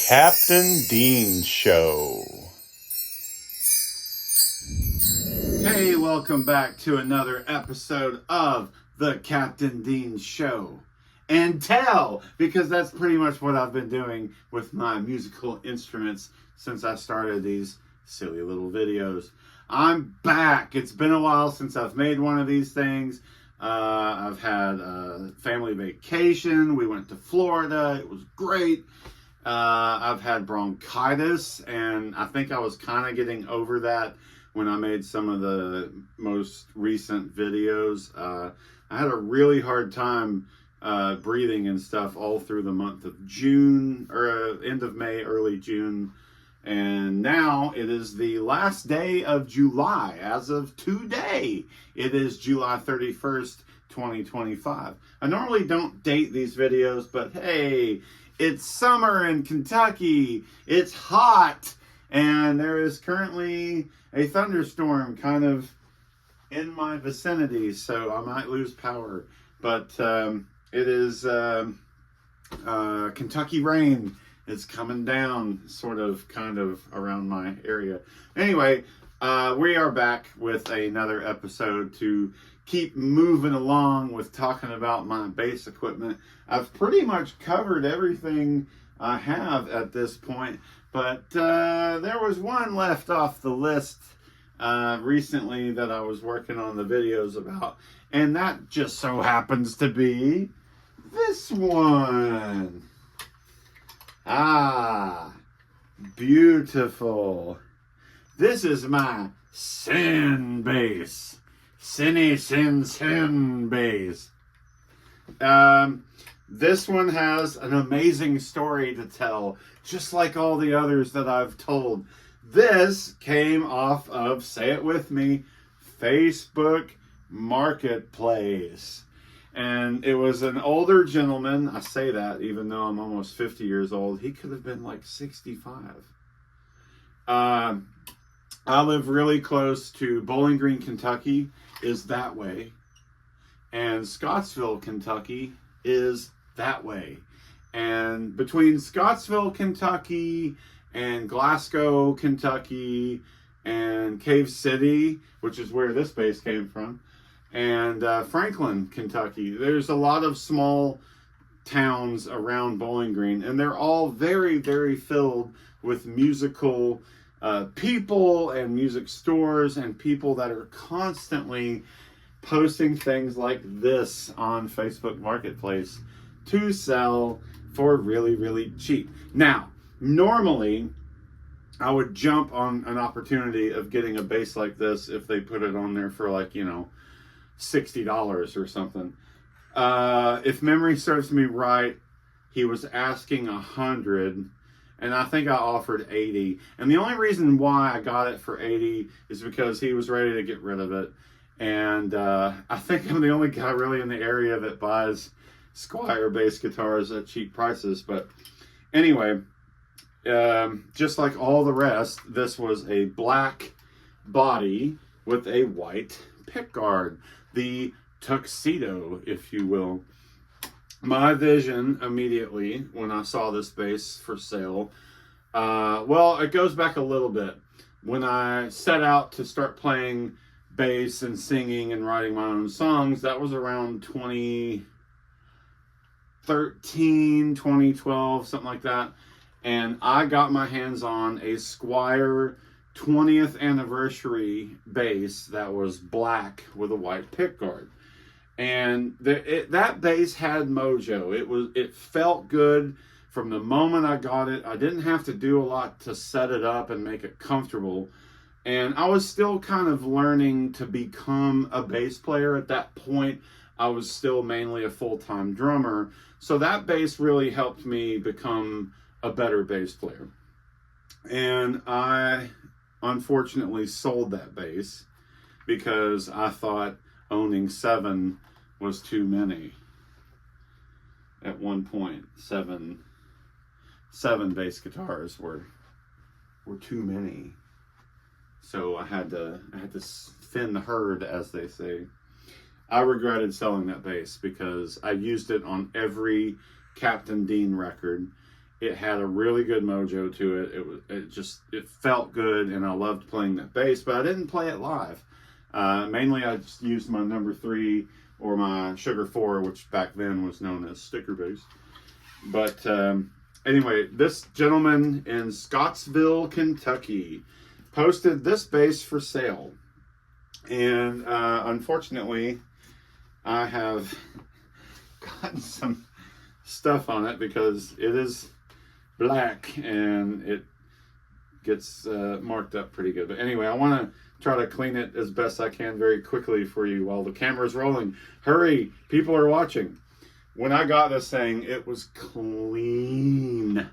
Captain Dean Show. Hey, welcome back to another episode of the Captain Dean Show. And tell, because that's pretty much what I've been doing with my musical instruments since I started these silly little videos. I'm back. It's been a while since I've made one of these things. I've had a family vacation. We went to Florida. It was great. I've had bronchitis, and I think I was kind of getting over that when I made some of the most recent videos. I had a really hard time breathing and stuff all through the month of June, or end of May, early June. And now it is the last day of July. As of today, it is July 31st, 2025. I normally don't date these videos, but hey, it's summer in Kentucky. It's hot. And there is currently a thunderstorm kind of in my vicinity, so I might lose power. But it is Kentucky rain. It's coming down sort of kind of around my area. Anyway, we are back with another episode to keep moving along with talking about my bass equipment. I've pretty much covered everything I have at this point, but there was one left off the list recently that I was working on the videos about, and that just so happens to be this one. Ah, beautiful. This is my sin bass. Sin bass. This one has an amazing story to tell, just like all the others that I've told. This came off of, say it with me, Facebook Marketplace. And it was an older gentleman. I say that even though I'm almost 50 years old. He could have been like 65. I live really close to Bowling Green, Kentucky is that way. And Scottsville, Kentucky is that way. And between Scottsville, Kentucky and Glasgow, Kentucky and Cave City, which is where this bass came from, and Franklin, Kentucky, there's a lot of small towns around Bowling Green, and they're all very, very filled with musical people and music stores and people that are constantly posting things like this on Facebook Marketplace to sell for really, really cheap. Now, normally I would jump on an opportunity of getting a bass like this if they put it on there for like, $60 or something. If memory serves me right, he was asking $100, and I think I offered $80. And the only reason why I got it for $80 is because he was ready to get rid of it. And I think I'm the only guy really in the area that buys Squier bass guitars at cheap prices. But anyway, just like all the rest, this was a black body with a white pickguard. The tuxedo, if you will. My vision immediately when I saw this bass for sale, well, it goes back a little bit. When I set out to start playing bass and singing and writing my own songs, that was around 2013, 2012, something like that. And I got my hands on a Squier 20th anniversary bass that was black with a white pickguard. And that bass had mojo. It felt good from the moment I got it. I didn't have to do a lot to set it up and make it comfortable. And I was still kind of learning to become a bass player at that point. I was still mainly a full-time drummer. So that bass really helped me become a better bass player. And I unfortunately sold that bass because I thought owning 7 was too many. At one point, seven bass guitars were too many. So I had to thin the herd, as they say. I regretted selling that bass because I used it on every Captain Dean record. It had a really good mojo to it. It felt good, and I loved playing that bass, but I didn't play it live. Mainly I just used my number 3 or my Sugar 4, which back then was known as sticker bass. But anyway, this gentleman in Scottsville, Kentucky, posted this bass for sale. And unfortunately, I have gotten some stuff on it because it is black and it gets marked up pretty good. But anyway, I want to try to clean it as best I can very quickly for you while the camera's rolling. Hurry, people are watching. When I got this thing, it was clean.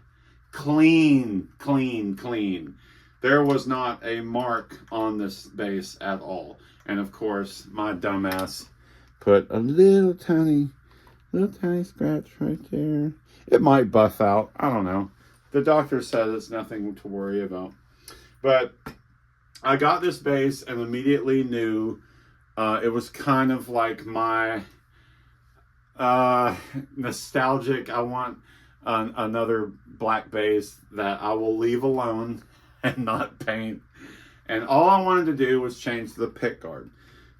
There was not a mark on this bass at all. And of course, my dumbass put a little tiny scratch right there. It might buff out. I don't know. The doctor said it's nothing to worry about. But I got this bass and immediately knew it was kind of like my nostalgic. I want another black bass that I will leave alone and not paint. And all I wanted to do was change the pickguard.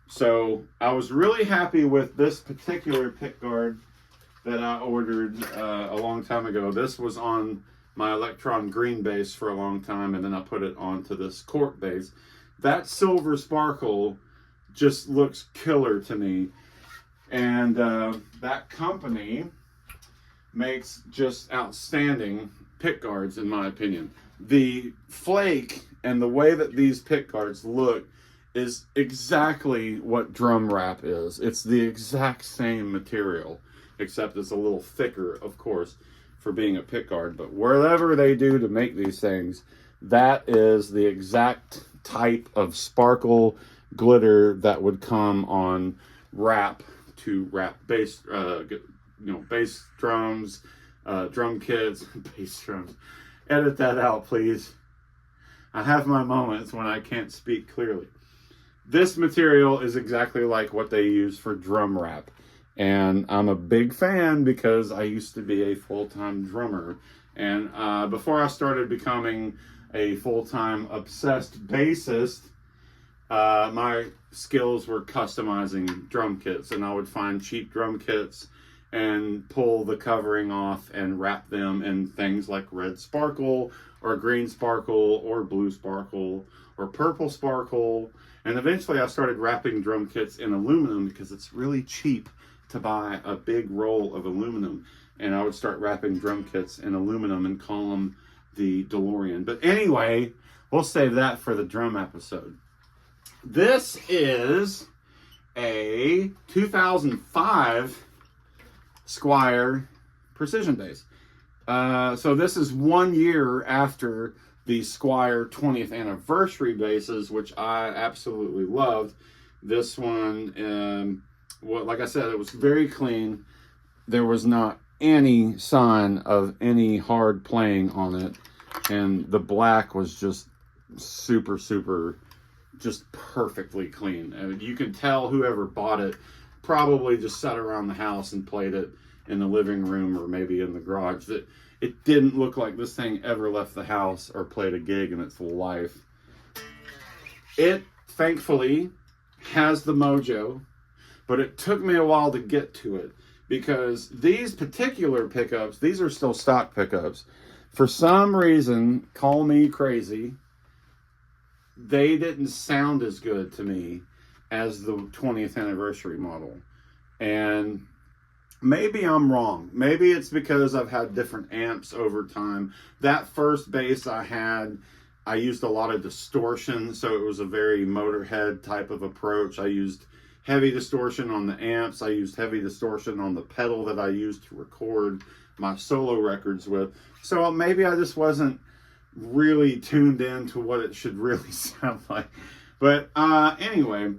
So I was really happy with this particular pickguard that I ordered a long time ago. This was on my Electron green bass for a long time, and then I put it onto this cork bass. That silver sparkle just looks killer to me. And that company makes just outstanding pickguards, in my opinion. The flake and the way that these pickguards look is exactly what drum wrap is. It's the exact same material, except it's a little thicker, of course, for being a pickguard. But whatever they do to make these things, that is the exact type of sparkle glitter that would come on wrap to wrap bass, bass drums, drum kits, bass drums. Edit that out, please. I have my moments when I can't speak clearly. This material is exactly like what they use for drum wrap. And I'm a big fan because I used to be a full-time drummer. And before I started becoming a full-time obsessed bassist, my skills were customizing drum kits. And I would find cheap drum kits and pull the covering off and wrap them in things like red sparkle or green sparkle or blue sparkle or purple sparkle. And eventually I started wrapping drum kits in aluminum because it's really cheap to buy a big roll of aluminum. And I would start wrapping drum kits in aluminum and call them the DeLorean. But anyway, we'll save that for the drum episode. This is a 2005 Squier precision bass. So this is 1 year after the Squier 20th anniversary basses, which I absolutely loved. This one, like I said, it was very clean. There was not any sign of any hard playing on it. And the black was just super, just perfectly clean. I mean, you can tell whoever bought it probably just sat around the house and played it in the living room or maybe in the garage. That it didn't look like this thing ever left the house or played a gig in its life. It thankfully has the mojo, but it took me a while to get to it because these particular pickups, these are still stock pickups. For some reason, call me crazy, they didn't sound as good to me as the 20th anniversary model. And maybe I'm wrong. Maybe it's because I've had different amps over time. That first bass I had, I used a lot of distortion, so it was a very Motorhead type of approach. I used heavy distortion on the amps. I used heavy distortion on the pedal that I used to record my solo records with. So maybe I just wasn't really tuned in to what it should really sound like. But anyway,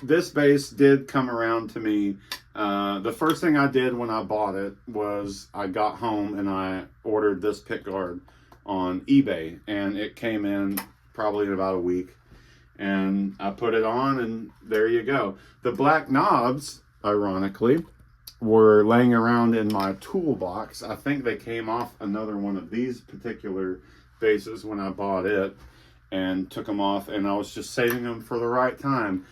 this bass did come around to me. The first thing I did when I bought it was I got home and I ordered this pickguard on eBay, and it came in probably in about a week, and I put it on and there you go. The black knobs, ironically, were laying around in my toolbox. I think they came off another one of these particular basses when I bought it and took them off, and I was just saving them for the right time.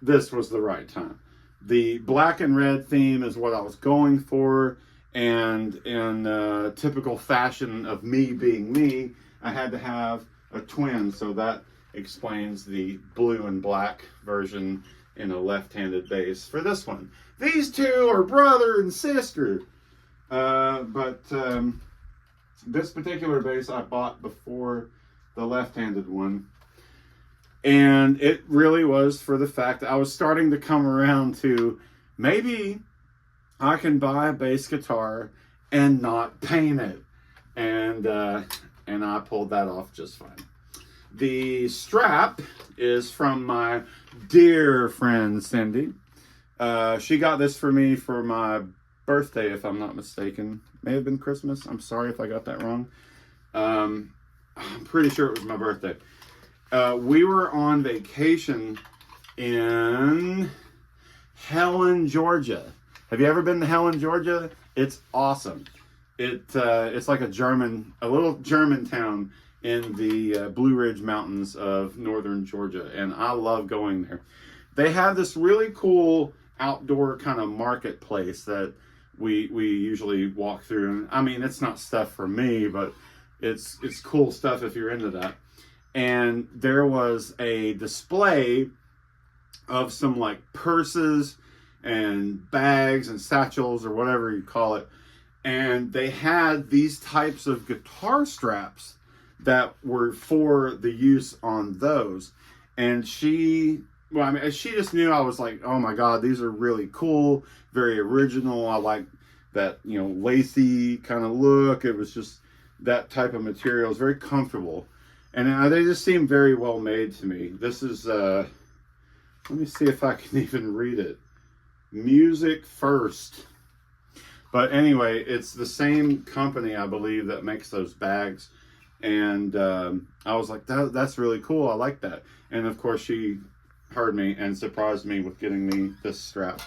This was the right time. The black and red theme is what I was going for, and in typical fashion of me being me, I had to have a twin, so that explains the blue and black version in a left-handed bass for this one. These two are brother and sister. But this particular bass I bought before the left-handed one. And it really was for the fact that I was starting to come around to maybe I can buy a bass guitar and not paint it. And I pulled that off just fine. The strap is from my dear friend Cindy. She got this for me for my birthday, if I'm not mistaken. May have been Christmas. I'm sorry if I got that wrong. I'm pretty sure it was my birthday. We were on vacation in Helen, Georgia. Have you ever been to Helen, Georgia? It's awesome. It's like a little German town in the Blue Ridge Mountains of northern Georgia, and I love going there. They have this really cool outdoor kind of marketplace that we usually walk through. I mean, it's not stuff for me, but it's cool stuff if you're into that. And there was a display of some like purses and bags and satchels or whatever you call it. And they had these types of guitar straps that were for the use on those. And she just knew I was like, oh my God, these are really cool, very original. I like that, lacy kind of look. It was just that type of material. It's very comfortable. And they just seem very well made to me. This is, let me see if I can even read it. Music First. But anyway, it's the same company, I believe, that makes those bags. And I was like, that's really cool. I like that. And of course, she heard me and surprised me with getting me this strap.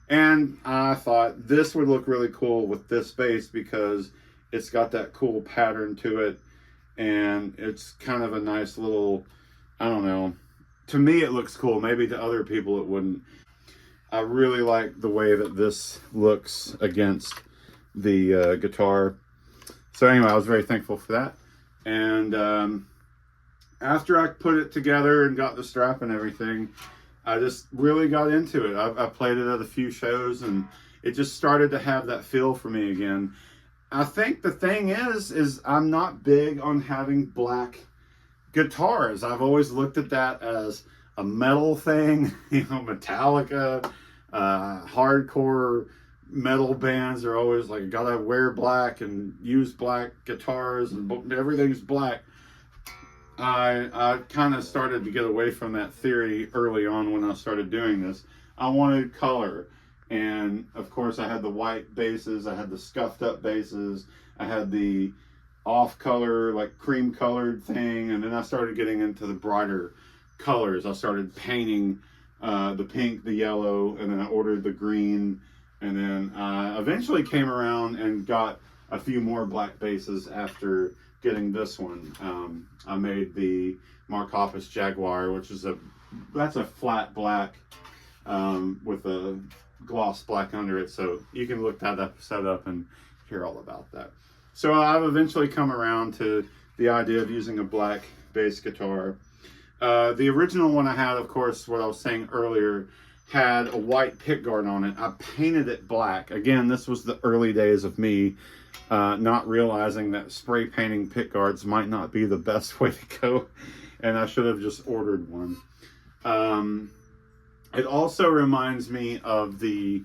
And I thought this would look really cool with this bass because it's got that cool pattern to it. And it's kind of a nice little, I don't know. To me, it looks cool. Maybe to other people, it wouldn't. I really like the way that this looks against the guitar. So anyway, I was very thankful for that. And after I put it together and got the strap and everything, I just really got into it. I played it at a few shows, and it just started to have that feel for me again. I think the thing is I'm not big on having black guitars. I've always looked at that as a metal thing, Metallica, hardcore metal bands are always like, gotta wear black and use black guitars and everything's black. I kind of started to get away from that theory early on when I started doing this. I wanted color. And of course I had the white basses, I had the scuffed up basses, I had the off color, like cream colored thing. And then I started getting into the brighter colors. I started painting the pink, the yellow, and then I ordered the green. And then I eventually came around and got a few more black basses after getting this one. I made the Mark Hoppus Jaguar, which is that's a flat black with a gloss black under it. So you can look that episode up and hear all about that. So I've eventually come around to the idea of using a black bass guitar. The original one I had, of course, what I was saying earlier, had a white pickguard on it. I painted it black. Again, this was the early days of me not realizing that spray painting pickguards might not be the best way to go, and I should have just ordered one. It also reminds me of the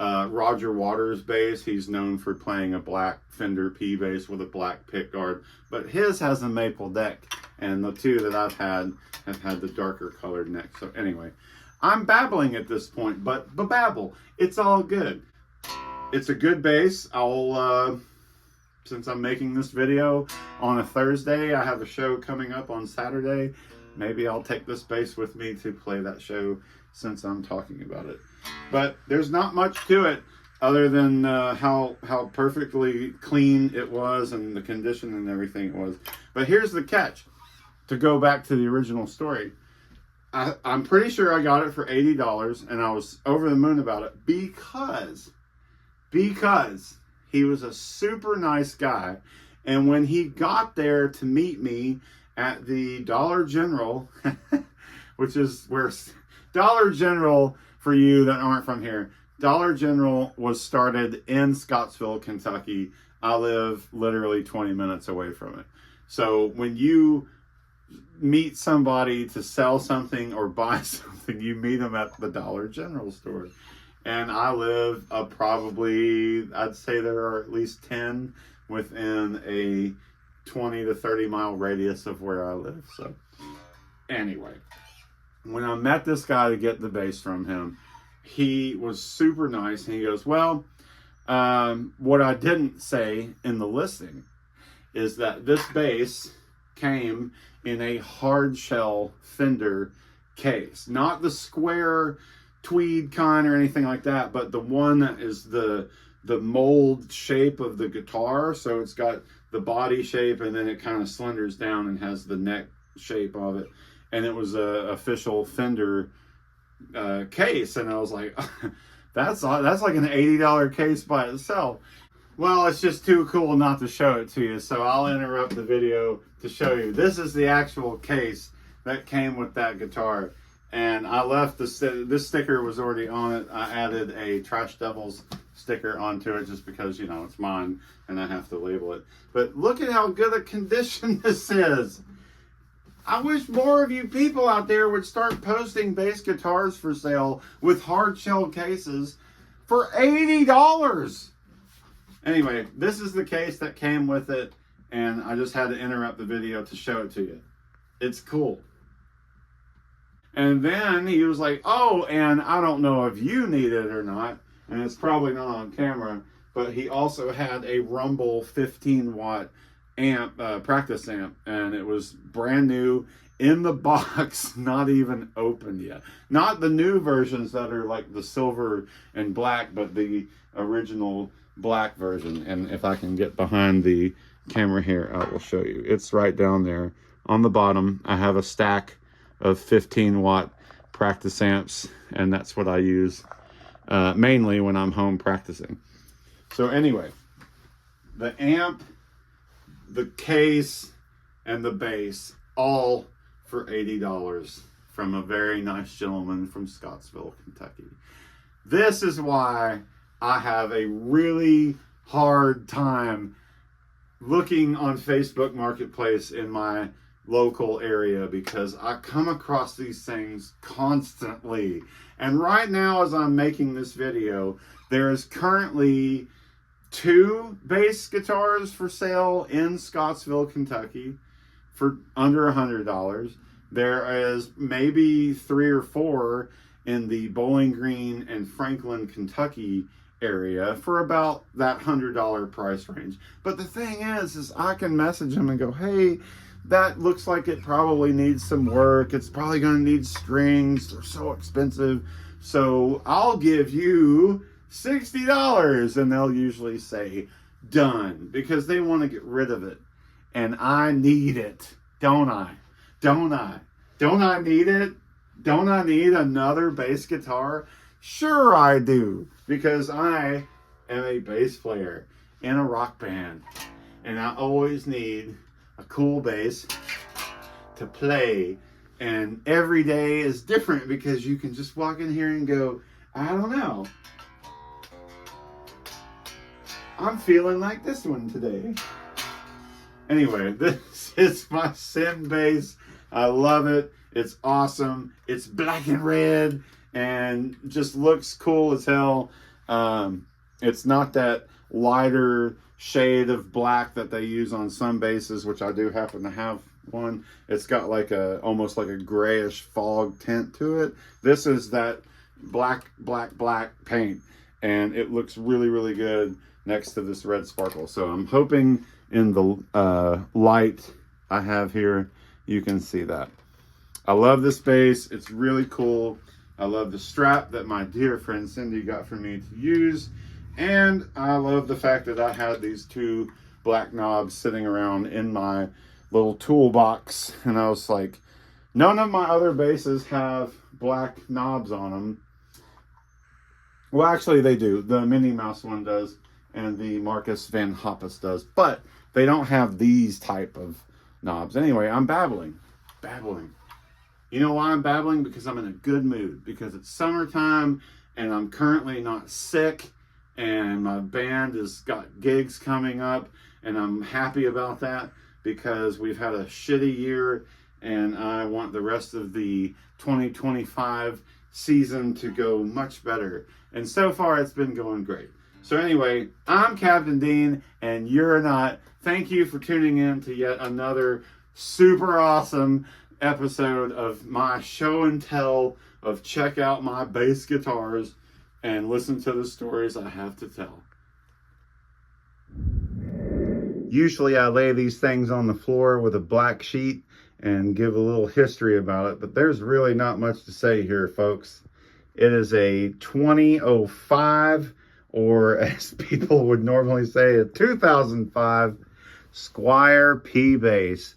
Roger Waters bass. He's known for playing a black Fender P bass with a black pickguard, but his has a maple neck, and the two that I've had have had the darker colored neck. So anyway, I'm babbling at this point, but babble, it's all good. It's a good bass. I'll, since I'm making this video on a Thursday, I have a show coming up on Saturday. Maybe I'll take this bass with me to play that show since I'm talking about it. But there's not much to it. other than how perfectly clean it was and the condition and everything it was. But here's the catch. To go back to the original story, I'm pretty sure I got it for $80, and I was over the moon about it because he was a super nice guy. And when he got there to meet me at the Dollar General, which is where Dollar General, for you that aren't from here, Dollar General was started in Scottsville, Kentucky. I live literally 20 minutes away from it. So when you meet somebody to sell something or buy something, you meet them at the Dollar General store. And I live probably, I'd say there are at least 10 within a 20 to 30 mile radius of where I live. So anyway, when I met this guy to get the bass from him, he was super nice. And he goes, well, what I didn't say in the listing is that this bass came in a hard shell Fender case, not the square tweed kind or anything like that, but the one that is the mold shape of the guitar. So it's got the body shape, and then it kind of slenders down and has the neck shape of it. And it was a official Fender case, and I was like, that's like an $80 case by itself. Well, it's just too cool not to show it to you, so I'll interrupt the video to show you. This is the actual case that came with that guitar, and I left this sticker was already on it. I added a Trash Devils sticker onto it just because, you know, it's mine and I have to label it. But look at how good a condition this is. I wish more of you people out there would start posting bass guitars for sale with hard shell cases for $80. Anyway, this is the case that came with it, and I just had to interrupt the video to show it to you. It's cool. And then he was like, oh, and I don't know if you need it or not, and it's probably not on camera, but he also had a Rumble 15-watt amp, practice amp, and it was brand new in the box, not even opened yet. Not the new versions that are like the silver and black, but the original black version. And if I can get behind the camera here, I will show you. It's right down there on the bottom. I have a stack of 15-watt practice amps, and that's what I use mainly when I'm home practicing. So anyway, the amp, the case, and the bass, all for $80 from a very nice gentleman from Scottsville, Kentucky. This is why I have a really hard time looking on Facebook Marketplace in my local area, because I come across these things constantly. And right now, as I'm making this video, there is currently 2 bass guitars for sale in Scottsville, Kentucky for under $100. There is maybe 3 or 4 in the Bowling Green and Franklin, Kentucky area for about that $100 price range. But the thing is I can message them and go, hey, that looks like it probably needs some work. It's probably going to need strings. They're so expensive. So I'll give you $60. And they'll usually say, done, because they want to get rid of it. And I need it. Don't I? Don't I? Don't I need it? Don't I need another bass guitar? Sure I do, because I am a bass player in a rock band, and I always need a cool bass to play. And every day is different, because you can just walk in here and go, I don't know, I'm feeling like this one today. Anyway, this is my Sin bass. I love it. It's awesome. It's black and red and just looks cool as hell. It's not that lighter shade of black that they use on some basses, which I do happen to have one. It's got like almost like a grayish fog tint to it. This is that black paint, and it looks really, really good next to this red sparkle. So I'm hoping in the light I have here, you can see that. I love this bass. It's really cool. I love the strap that my dear friend Cindy got for me to use. And I love the fact that I had these two black knobs sitting around in my little toolbox. And I was like, none of my other basses have black knobs on them. Well, actually, they do. The Minnie Mouse one does, and the Marcus Van Hoppus does. But they don't have these type of knobs. Anyway, I'm babbling. You know why I'm babbling? Because I'm in a good mood. Because it's summertime, and I'm currently not sick, and my band has got gigs coming up, and I'm happy about that because we've had a shitty year, and I want the rest of the 2025 season to go much better. And so far, it's been going great. So anyway, I'm Captain Dean, and you're not. Thank you for tuning in to yet another super awesome episode of my show and tell of check out my bass guitars and listen to the stories I have to tell. Usually I lay these things on the floor with a black sheet and give a little history about it, but there's really not much to say here, folks. It is a 2005, or as people would normally say, a 2005 Squire P bass.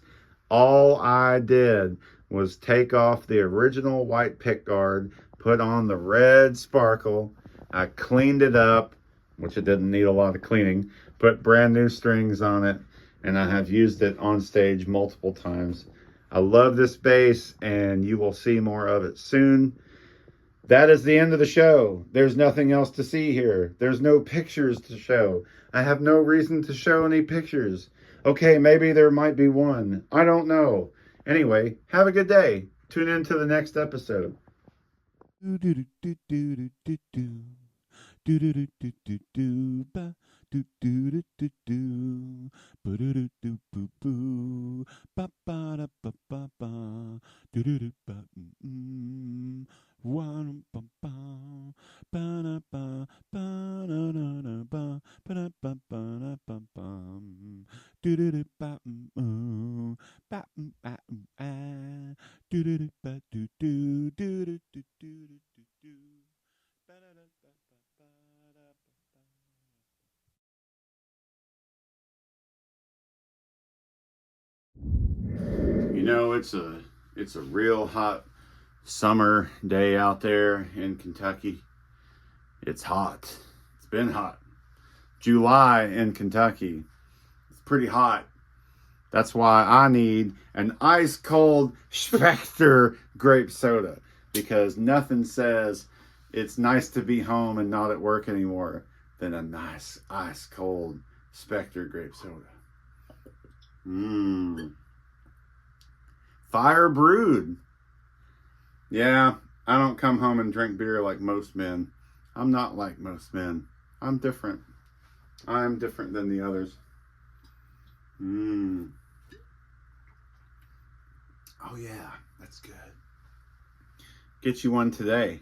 All I did was take off the original white pickguard, put on the red sparkle. I cleaned it up, which it didn't need a lot of cleaning, put brand new strings on it, and I have used it on stage multiple times. I love this bass, and you will see more of it soon. That is the end of the show. There's nothing else to see here. There's no pictures to show. I have no reason to show any pictures. Okay, maybe there might be one. I don't know. Anyway, have a good day. Tune in to the next episode. You know, it's a real hot summer day out there in Kentucky. It's hot. It's been hot. July in Kentucky. It's pretty hot. That's why I need an ice cold Spectre grape soda, because nothing says it's nice to be home and not at work anymore than a nice ice cold Spectre grape soda. Fire brewed. Yeah, I don't come home and drink beer like most men. I'm not like most men. I'm different. I'm different than the others. Oh yeah, that's good. Get you one today.